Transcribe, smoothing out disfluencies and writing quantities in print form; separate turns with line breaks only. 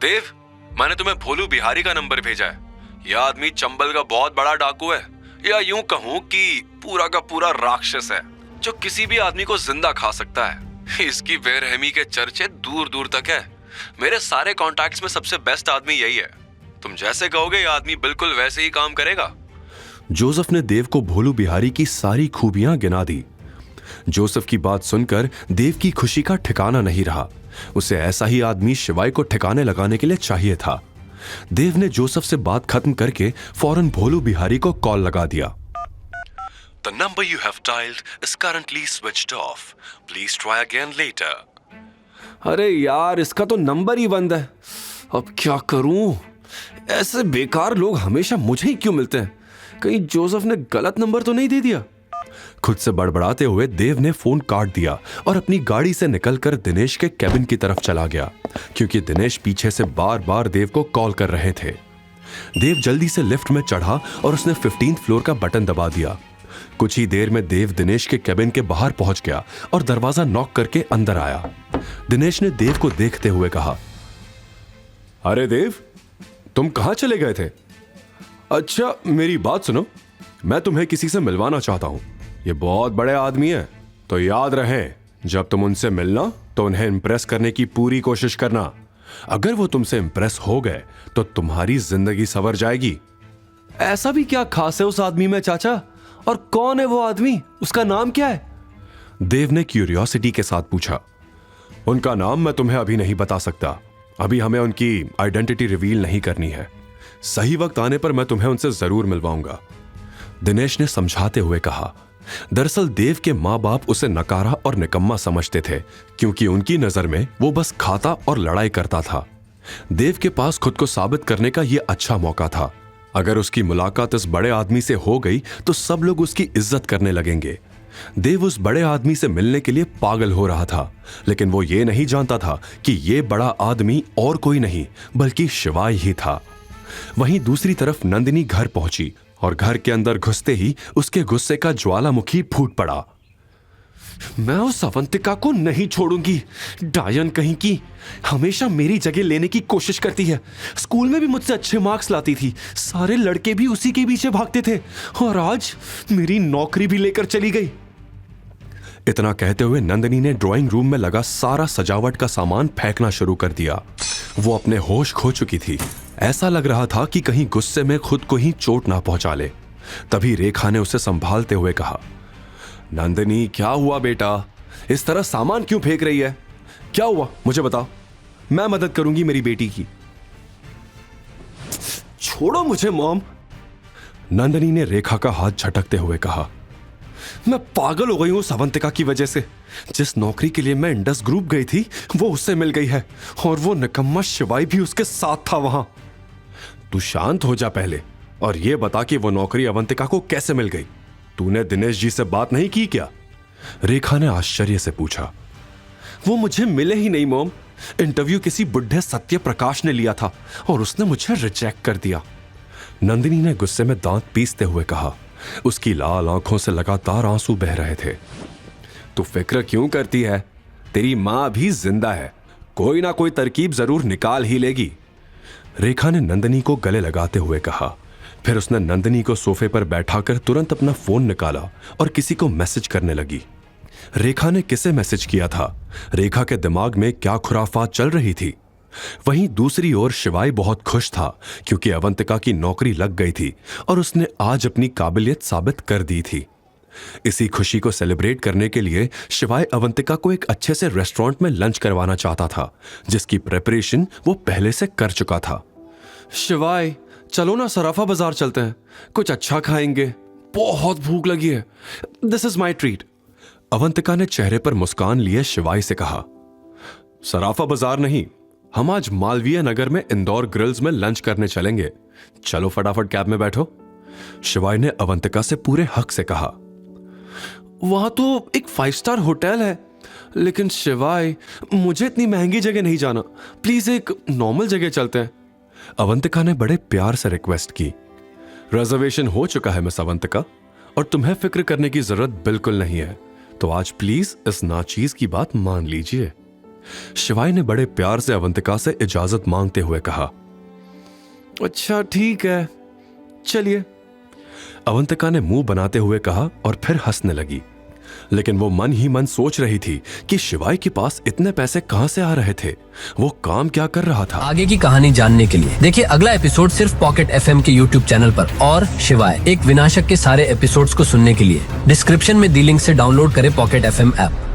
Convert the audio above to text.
देव, मैंने तुम्हें भोलू बिहारी का नंबर भेजा है। यह आदमी चंबल का बहुत बड़ा डाकू है, या यूं कहूं कि पूरा का पूरा राक्षस है जो किसी भी आदमी को जिंदा खा सकता है। इसकी बेरहमी के चर्चे दूर दूर तक है। मेरे सारे कॉन्टैक्ट्स में सबसे बेस्ट आदमी यही है। तुम जैसे कहोगे यह आदमी बिल्कुल वैसे ही काम करेगा।
जोसेफ ने देव को भोलू बिहारी की सारी खूबियां गिना दी। जोसेफ की बात सुनकर देव की खुशी का ठिकाना नहीं रहा। उसे ऐसा ही आदमी शिवाय को ठिकाने लगाने के लिए चाहिए था। देव ने जोसेफ से बात खत्म करके फौरन भोलू बिहारी को कॉल लगा दिया।
The number you have dialed is currently switched off. Please try again later.
अरे यार, इसका तो नंबर ही बंद है। अब क्या करूं? ऐसे बेकार लोग हमेशा मुझे ही क्यों मिलते हैं? कहीं जोसेफ ने गलत नंबर तो नहीं दे दिया? खुद से बड़बड़ाते हुए देव ने फोन काट दिया और अपनी गाड़ी से निकलकर दिनेश के कैबिन की तरफ चला गया, क्योंकि दिनेश पीछे से बार बार देव को कॉल कर रहे थे। देव जल्दी से लिफ्ट में चढ़ा और उसने 15th फ्लोर का बटन दबा दिया। कुछ ही देर में देव दिनेश के कैबिन के बाहर पहुंच गया और दरवाजा नॉक करके अंदर आया। दिनेश ने देव को देखते हुए कहा, अरे देव, तुम कहां चले गए थे? अच्छा, मेरी बात सुनो, मैं तुम्हें किसी से मिलवाना चाहता हूं। ये बहुत बड़े आदमी है, तो याद रहे जब तुम उनसे मिलना तो उन्हें इंप्रेस करने की पूरी कोशिश करना। अगर वो तुमसे इंप्रेस हो गए तो तुम्हारी जिंदगी संवर जाएगी। ऐसा भी क्या खास है उस आदमी में चाचा? और कौन है वो आदमी? उसका नाम क्या है? देव ने क्यूरियोसिटी के साथ पूछा। उनका नाम मैं तुम्हें अभी नहीं बता सकता। अभी हमें उनकी आइडेंटिटी रिवील नहीं करनी है। सही वक्त आने पर मैं तुम्हें उनसे जरूर मिलवाऊंगा, दिनेश ने समझाते हुए कहा। दरअसल देव के माँ बाप उसे नकारा और निकम्मा समझते थे, क्योंकि उनकी नजर में वो बस खाता और लड़ाई करता था। देव के पास खुद को साबित करने का यह अच्छा मौका था। अगर उसकी मुलाकात इस बड़े आदमी से हो गई तो सब लोग उसकी इज्जत करने लगेंगे। देव उस बड़े आदमी से मिलने के लिए पागल हो रहा था, लेकिन वो ये नहीं जानता था कि ये बड़ा आदमी और कोई नहीं बल्कि शिवाय ही था। वहीं दूसरी तरफ नंदिनी घर पहुंची और घर के अंदर घुसते ही उसके गुस्से का ज्वालामुखी फूट पड़ा। मैं उस अवंतिका को नहीं छोड़ूंगी। डायन कहीं की हमेशा मेरी जगह लेने की कोशिश करती है। स्कूल में भी मुझसे अच्छे मार्क्स लाती थी, सारे लड़के भी उसी के पीछे भागते थे, और आज मेरी नौकरी भी लेकर चली गई। इतना कहते हुए नंदिनी ने ड्राइंग रूम में लगा सारा सजावट का सामान फेंकना शुरू कर दिया। वो अपने होश खो चुकी थी। ऐसा लग रहा था कि कहीं गुस्से में खुद को ही चोट ना पहुंचा ले। तभी रेखा ने उसे संभालते हुए कहा, नंदिनी, क्या हुआ बेटा? इस तरह सामान क्यों फेंक रही है? क्या हुआ मुझे बताओ, मैं मदद करूंगी मेरी बेटी की। छोड़ो मुझे मॉम, नंदिनी ने रेखा का हाथ झटकते हुए कहा। मैं पागल हो गई हूं उस अवंतिका की वजह से। जिस नौकरी के लिए मैं इंडस ग्रुप गई थी वो उससे मिल गई है, और वो निकम्मा शिवाय भी उसके साथ था वहां। तू शांत हो जा पहले और ये बता कि वो नौकरी अवंतिका को कैसे मिल गई। तूने दिनेश जी से बात नहीं की क्या? रेखा ने आश्चर्य से पूछा। वो मुझे मिले ही नहीं मॉम। इंटरव्यू किसी बुढ़े सत्य प्रकाश ने लिया था और उसने मुझे रिजेक्ट कर दिया, नंदिनी ने गुस्से में दांत पीसते हुए कहा। उसकी लाल आंखों से लगातार आंसू बह रहे थे। तू फिक्र क्यों करती है? तेरी मां भी जिंदा है, कोई ना कोई तरकीब जरूर निकाल ही लेगी, रेखा ने नंदिनी को गले लगाते हुए कहा। फिर उसने नंदिनी को सोफे पर बैठाकर तुरंत अपना फोन निकाला और किसी को मैसेज करने लगी। रेखा ने किसे मैसेज किया था? रेखा के दिमाग में क्या खुराफात चल रही थी? वहीं दूसरी ओर शिवाय बहुत खुश था, क्योंकि अवंतिका की नौकरी लग गई थी और उसने आज अपनी काबिलियत साबित कर दी थी। इसी खुशी को सेलिब्रेट करने के लिए शिवाय अवंतिका को एक अच्छे से रेस्टोरेंट में लंच करवाना चाहता था, जिसकी प्रेपरेशन वो पहले से कर चुका था। शिवाय, चलो ना सराफा बाजार चलते हैं, कुछ अच्छा खाएंगे, बहुत भूख लगी है। This is my treat, Avantika ने चेहरे पर मुस्कान लिए शिवाय से कहा। सराफा बाजार नहीं, हम आज मालवीय नगर में इंदौर ग्रिल्स में लंच करने चलेंगे। चलो फटाफट कैब में बैठो, शिवाय ने अवंतिका से पूरे हक से कहा। वहां तो एक 5 स्टार होटल है, लेकिन शिवाय, मुझे इतनी महंगी जगह नहीं जाना, प्लीज एक नॉर्मल जगह चलते हैं, अवंतिका ने बड़े प्यार से रिक्वेस्ट की। रिजर्वेशन हो चुका है मिस अवंतिका, और तुम्हें फिक्र करने की जरूरत बिल्कुल नहीं है, तो आज प्लीज इस नाचीज की बात मान लीजिए, शिवाय ने बड़े प्यार से अवंतिका से इजाजत मांगते हुए कहा, अच्छा ठीक है, चलिए। अवंतिका ने मुंह बनाते हुए कहा और फिर हंसने लगी, लेकिन वो मन ही मन सोच रही थी कि शिवाय के पास इतने पैसे कहां से आ रहे थे, वो काम क्या कर रहा था।
आगे की कहानी जानने के लिए देखिए अगला एपिसोड सिर्फ पॉकेट एफएम के यूट्यूब चैनल पर। और शिवाय एक विनाशक के सारे एपिसोड्स को सुनने के लिए डिस्क्रिप्शन में दी लिंक से डाउनलोड करें पॉकेट एफएम ऐप।